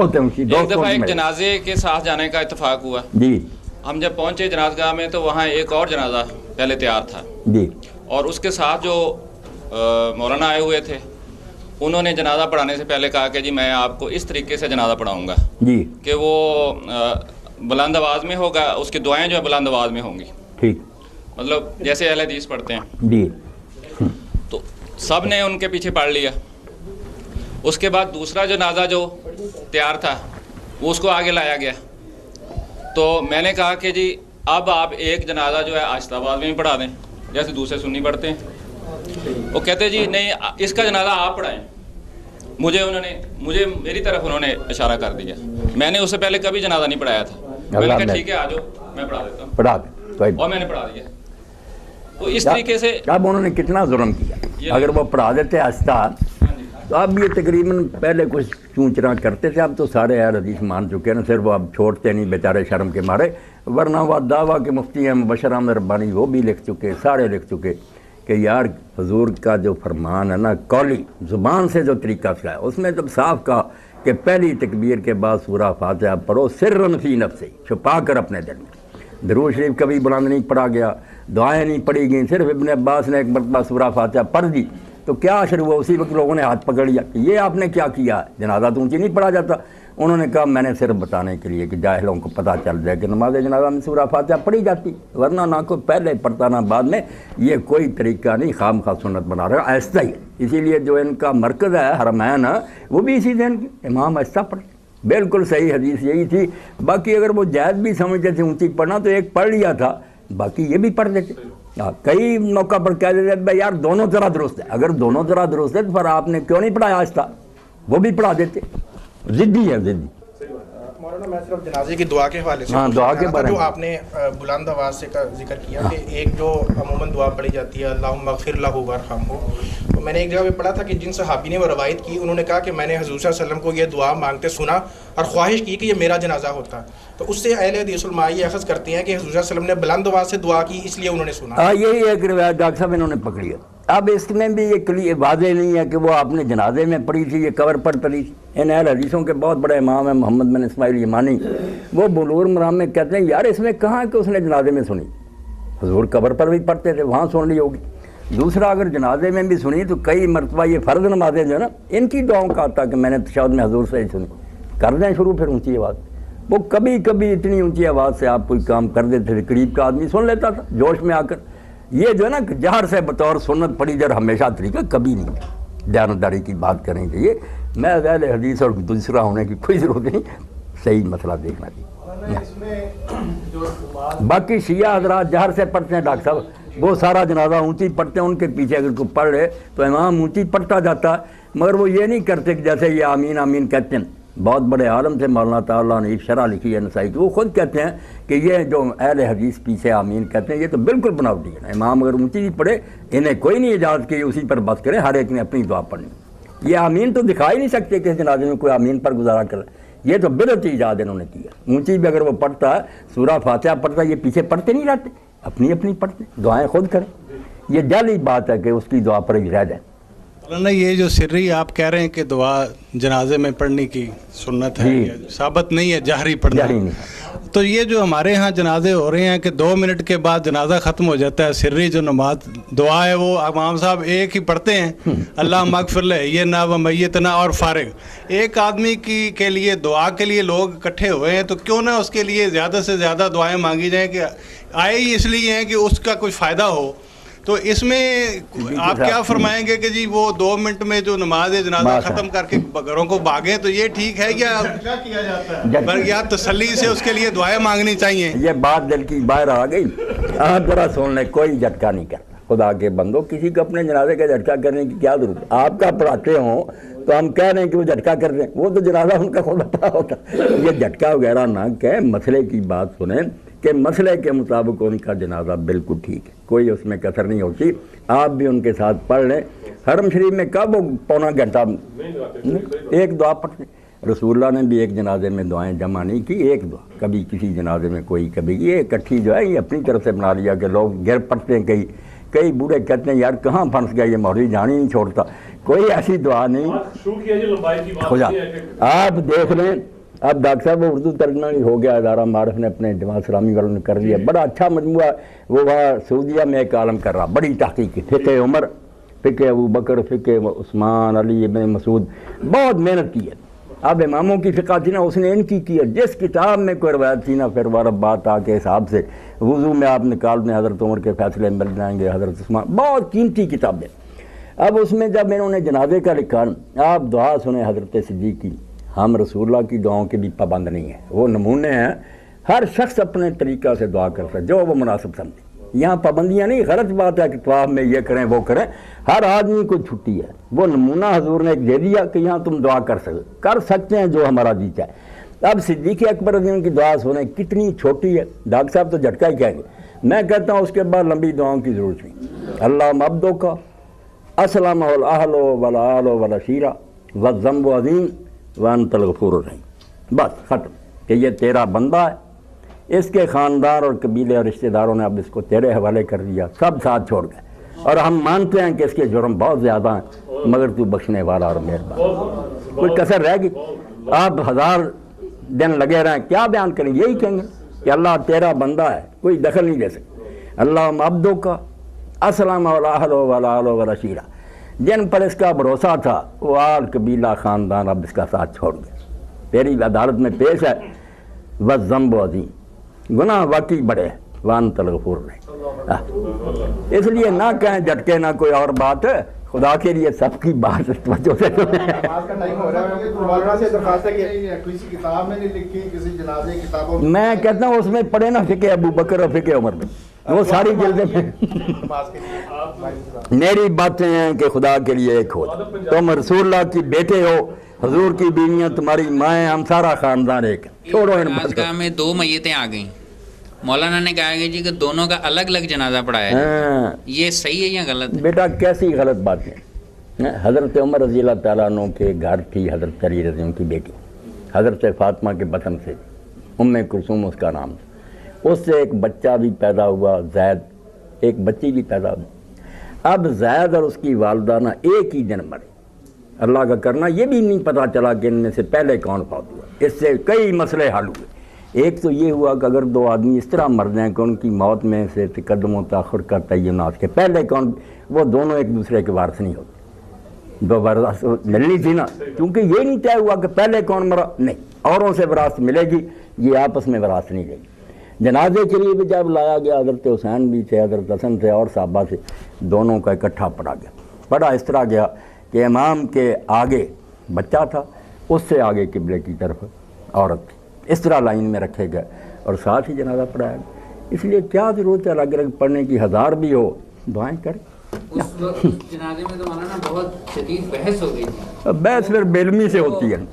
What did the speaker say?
एक दफ़ा एक जनाजे के साथ जाने का इत्तेफाक हुआ जी। हम जब पहुंचे जनाजगाह में तो वहाँ एक और जनाजा पहले तैयार था जी। और उसके साथ जो मौलाना आए हुए थे उन्होंने जनाजा पढ़ाने से पहले कहा कि जी मैं आपको इस तरीके से जनाजा पढ़ाऊँगा जी कि वो बुलंद आवाज़ में होगा, उसकी दुआएं जो है बुलंद आवाज़ में होंगी, ठीक, मतलब जैसे अहले हदीस पढ़ते हैं जी। तो सब ने उनके पीछे पढ़ लिया। उसके बाद दूसरा जनाजा जो तैयार था वो उसको आगे लाया गया। तो मैंने कहा कि जी अब आप एक जनाजा जो है आहिस्ता आवाज़ में भी पढ़ा दें जैसे दूसरे सुन्नी पढ़ते हैं। वो कहते जी नहीं इसका जनाजा आप पढ़ाएं। मुझे मेरी तरफ उन्होंने इशारा कर दिया। मैंने उससे पहले कभी जनाजा नहीं पढ़ाया था। मैंने कहा ठीक है आ जाओ मैं पढ़ा देता हूँ, पढ़ा दे, और मैंने पढ़ा दिया। तो इस तरीके से अब उन्होंने कितना जुर्म किया। अगर वो पढ़ा देते आहिस्ता तो अब ये तकरीबन पहले कुछ चूंचरा करते थे, अब तो सारे यार हदीस मान चुके हैं, सिर्फ वो अब छोड़ते नहीं बेचारे शर्म के मारे। वरना वो दावा के मुफ्ती हैं मुबशर अहमद रब्बानी वो भी लिख चुके, सारे लिख चुके कि यार हुजूर का जो फरमान है ना कौली ज़ुबान से जो तरीका सिखाया उसमें जब साफ कहा कि पहली तकबीर के बाद सूरह फातिहा पढ़ो सिर्रन फी नफ्सी, छुपा कर अपने दिल में। दरूद शरीफ कभी बुलंद नहीं पढ़ा गया, दुआएं नहीं पढ़ी गई, सिर्फ इब्न अब्बास ने एक मरतबा सूरह फातिहा पढ़ दी तो क्या असर हुआ? उसी वक्त लोगों ने हाथ पकड़ लिया कि ये आपने क्या किया, जनाजा तो ऊँची नहीं पढ़ा जाता। उन्होंने कहा मैंने सिर्फ बताने के लिए कि जाहिलों को पता चल जाए कि नमाज जनाजा में सूरह फातिहा पढ़ी जाती, वरना ना कोई पहले पढ़ता ना बाद में। ये कोई तरीका नहीं, खाम खा सुन्नत बना रहा ऐसा ही। इसीलिए जो इनका मरकज़ है हरमैन वो भी इसी दिन इमाम ऐसा पढ़े, बिल्कुल सही हदीस यही थी। बाकी अगर वो जायज़ भी समझते थे ऊँची पढ़ना तो एक पढ़ लिया था, बाकी ये भी पढ़ देते। कई मौका पर कह देते भाई यार दोनों तरह दुरुस्त है, अगर दोनों तरह दुरुस्त है तो फिर आपने क्यों नहीं पढ़ाया आहिस्ता, वो भी पढ़ा देते। ज़िद्दी है ज़िद्दी। मौलाना मैं सिर्फ जनाजे की दुआ के हवाले से दुआ के बारे में जो आपने बुलंद आवाज़ से का जिक्र किया कि एक जो अमूमन दुआ पढ़ी जाती है अल्लाहुम्मा अग़फ़िर लहू वरहमहू, तो मैंने एक जगह पे पढ़ा था कि जिन सहाबी ने वो रवायत की उन्होंने कहा कि मैंने हुज़ूर सल्लल्लाहु अलैहि वसल्लम को ये दुआ मांगते सुना और ख्वाहिश की कि ये मेरा जनाजा होता। तो उससे अहले हदीस उलमा ये अख़ज़ करते हैं कि हुज़ूर सल्लल्लाहु अलैहि वसल्लम ने बुलंद आवाज़ से दुआ की इसलिए उन्होंने सुना। यही एक रिवायत डॉक्टर साहब इन्होंने पकड़ी है। अब इसमें भी ये क्लियर वाज़ेह नहीं है कि वो आपने जनाजे में पढ़ी थी, ये कवर पर पढ़ी थी। इन अहल हदीसों के बहुत बड़े इमाम हैं मोहम्मद बिन इस्माइल यमानी, वो बुलूर मराम में कहते हैं यार इसमें कहाँ कि उसने जनाजे में सुनी, हुजूर कबर पर भी पढ़ते थे वहाँ सुन ली होगी। दूसरा अगर जनाजे में भी सुनी तो कई मरतबा ये फ़र्ज़ नमाज़ें जो है ना इनकी दुआओं का आता कि मैंने तशहुद में हुजूर से ही सुनी, कर दें शुरू फिर ऊँची आवाज़। वो कभी कभी इतनी ऊँची आवाज़ से आप कोई काम कर देते थे करीब का आदमी सुन लेता था जोश में आकर। ये जो है ना जहर से बतौर सुन्नत पढ़ी जर हमेशा तरीका कभी नहीं। दयानतदारी की बात करनी चाहिए। मैं अहले हदीस और दूसरा होने की कोई ज़रूरत नहीं, सही मसला देखना चाहिए। बाकी शिया हज़रात जहर से पढ़ते हैं डॉक्टर साहब, वो सारा जनाजा ऊँची पढ़ते हैं, उनके पीछे अगर कोई पढ़ रहे तो इमाम ऊँची पढ़ता जाता है, मगर वो ये नहीं करते कि जैसे ये आमीन आमीन कहते हैं। बहुत बड़े आलम थे मौलाना ताला ने शरह लिखी है नसाई की, वो खुद कहते हैं कि ये जो अहले हदीस पीछे आमीन कहते हैं ये तो बिल्कुल बनावटी है। इमाम अगर ऊँची ही पढ़े इन्हें कोई नहीं इजाज़त की उसी पर बस करे, हर एक ने अपनी दुआ पढ़नी। ये आमीन तो दिखा ही नहीं सकते कि जनाजे में कोई आमीन पर गुजारा करे, ये तो बिदअती इजाज़त इन्होंने किया। ऊँची भी अगर वो पढ़ता है सूरह फातिहा पढ़ता है, ये पीछे पढ़ते नहीं रहते, अपनी अपनी पढ़ते, दुआएँ खुद करें। ये जाली बात है कि उसकी दुआ पर ही रह जाए। ना ये जो सिर्री आप कह रहे हैं कि दुआ जनाजे में पढ़ने की सुन्नत है, साबित नहीं है जहरी पढ़ना, तो ये जो हमारे यहाँ जनाजे हो रहे हैं कि 2 मिनट के बाद जनाजा ख़त्म हो जाता है, सिर्री जो नमाज दुआ है वो इमाम साहब एक ही पढ़ते हैं अल्लाह मग़फ़िर लह ये ना व मैयतना और फ़ारिग। एक आदमी की के लिए दुआ के लिए लोग इकट्ठे हुए हैं तो क्यों ना उसके लिए ज़्यादा से ज़्यादा दुआएँ मांगी जाएँ कि आए ही इसलिए हैं कि उसका कुछ फ़ायदा हो। तो इसमें आप क्या फरमाएंगे कि जी वो 2 मिनट में जो नमाज जनाजा ख़त्म करके घरों को भागें तो ये ठीक है या क्या किया जाता है, पर या तसल्ली से उसके लिए दुआएं मांगनी चाहिए? ये बात दिल की बाहर आ गई। आप जरा सुन लें, कोई झटका नहीं करता, खुदा के बंदो किसी को अपने जनाजे का झटका करने की क्या जरूरत है। आपका पढ़ाते हों तो हम कह रहे हैं कि वो झटका कर रहे हैं, वो तो जनाजा उनका खुद पता होता। ये झटका वगैरह ना कहें, मसले की बात सुने कि मसले के मुताबिक उनका जनाजा बिल्कुल ठीक है, कोई उसमें कसर नहीं होती। आप भी उनके साथ पढ़ लें। हरम शरीफ में कब वो पौना घंटा एक दुआ पढ़ते, रसूलुल्लाह ने भी एक जनाजे में दुआएं जमा नहीं की, एक दुआ कभी किसी जनाजे में कोई कभी ये इकट्ठी जो है ये अपनी तरफ से बना लिया कि लोग गिर पड़ते हैं कई کئی بوڑھے کہتے ہیں یار کہاں پھنس گیا یہ مولوی جان ہی نہیں چھوڑتا. کوئی ایسی دعا نہیں. خدا آپ دیکھ لیں. اب ڈاکٹر صاحب وہ اردو ترجمہ بھی ہو گیا, ادارہ معارف نے اپنے جماعت اسلامی والوں نے کر دیا, بڑا اچھا مجموعہ. وہ وہاں سعودیہ میں ایک عالم کر رہا, بڑی تحقیق کی, فقہ عمر, فقہ ابو بکر, فقہ عثمان, علی ابن مسعود, بہت محنت کی ہے. اب اماموں کی فقہ تھی نا, اس نے ان کی ہے. جس کتاب میں کوئی روایت تھی نا, پھر وہ بات آ کے حساب سے وضو میں آپ نکال دیں, حضرت عمر کے فیصلے مل جائیں گے, حضرت عثمان, بہت قیمتی کتابیں. اب اس میں جب انہوں نے جنازے کا لکھا, آپ دعا سنیں حضرت صدیق کی. ہم رسول اللہ کی دعاؤں کے بھی پابند نہیں ہیں, وہ نمونے ہیں, ہر شخص اپنے طریقہ سے دعا کر سکے جو وہ مناسب سمجھے. یہاں پابندیاں نہیں, غلط بات ہے کہ طواف میں یہ کریں وہ کریں, ہر آدمی کو چھٹی ہے. وہ نمونہ حضور نے ایک دے دیا کہ یہاں تم دعا کر سکتے ہیں جو ہمارا جی چاہے. اب صدیق اکبر رضی اللہ عنہ کی دعا سنیں, کتنی چھوٹی ہے. ڈاکٹر صاحب تو جھٹکا ہی کہیں گے, میں کہتا ہوں اس کے بعد لمبی دعاؤں کی ضرورت نہیں. اللہ عبدو کا اسلم الاہل والآل والعشیرہ والذنب عظیم وانت الغفور الرحیم. بس ختم, کہ یہ تیرا بندہ ہے, اس کے خاندان اور قبیلے اور رشتہ داروں نے اب اس کو تیرے حوالے کر دیا, سب ساتھ چھوڑ گئے, اور ہم مانتے ہیں کہ اس کے جرم بہت زیادہ ہیں, مگر تو بخشنے والا اور مہربان. کوئی کسر رہ گئی؟ آپ 1000 دن لگے رہیں, کیا بیان کریں؟ یہی کہیں گے کہ اللہ تیرا بندہ ہے, کوئی دخل نہیں دے سکتے. اللہ عبدوں کا اسلم الاہل والآل والعشیرہ, جن پر اس کا بھروسہ تھا وہ آل قبیلہ خاندان اب اس کا ساتھ چھوڑ گئے. تیری عدالت میں پیش ہے, والذنب عظیم, گناہ واقعی بڑے ہیں, وانت الغفور الرحیم. اس لیے نہ کہیں جھٹکے, نہ کوئی اور بات ہے, خدا کے لیے سب کی بات توجہ سے میں کہتا ہوں اس میں پڑھے نا فقہ ابو بکر اور فقہ عمر میں, وہ ساری جلدیں میں. میری باتیں ہیں کہ خدا کے لیے ایک ہو, تم رسول اللہ کی بیٹے ہو, حضور کی بیویاں تمہاری مائیں, ہم سارا خاندان ایک. چھوڑو ان جنازہ میں 2 میتیں آ گئیں, مولانا نے کہا کہ جی کہ دونوں کا الگ الگ جنازہ پڑھایا ہے, یہ صحیح ہے یا غلط ہے؟ بیٹا کیسی غلط بات ہے. حضرت عمر رضی اللہ تعالیٰ عنہ کے گھر تھی حضرت علی رضی اللہ کی بیٹی, حضرت فاطمہ کے بطن سے, ام کلثوم اس کا نام تھا. اس سے ایک بچہ بھی پیدا ہوا, زید, ایک بچی بھی پیدا ہوئی. اب زید اور اس کی والدہ نا ایک ہی دن مرے. اللہ کا کرنا, یہ بھی نہیں پتہ چلا کہ ان میں سے پہلے کون فوت ہوا. اس سے کئی مسئلے حل ہوئے. ایک تو یہ ہوا کہ اگر 2 آدمی اس طرح مر جائیں کہ ان کی موت میں سے تقدم و تاخر کا تعین کے پہلے کون, وہ دونوں ایک دوسرے کے وارث نہیں ہوتے. 2 وراثت ملنی تھی نا, کیونکہ یہ نہیں طے ہوا کہ پہلے کون مرا, نہیں, اوروں سے وراثت ملے گی, یہ آپس میں وراثت نہیں لے گی. جنازے کے لیے بھی جب لایا گیا, حضرت حسین بھی تھے, حضرت حسن تھے, اور صحابہ سے, دونوں کا اکٹھا پڑا گیا. پڑا اس طرح گیا کہ امام کے آگے بچہ تھا, اس سے آگے قبلے کی طرف عورت تھی, اس طرح لائن میں رکھے گئے اور ساتھ ہی جنازہ پڑھایا گیا. اس لیے کیا ضرورت ہے الگ الگ پڑھنے کی, 1000 بھی ہو, دعائیں کریں. اس جنازے میں تو مولانا بہت شدید بحث ہو گئی تھی. بحث پھر بے علمی سے ہوتی ہے.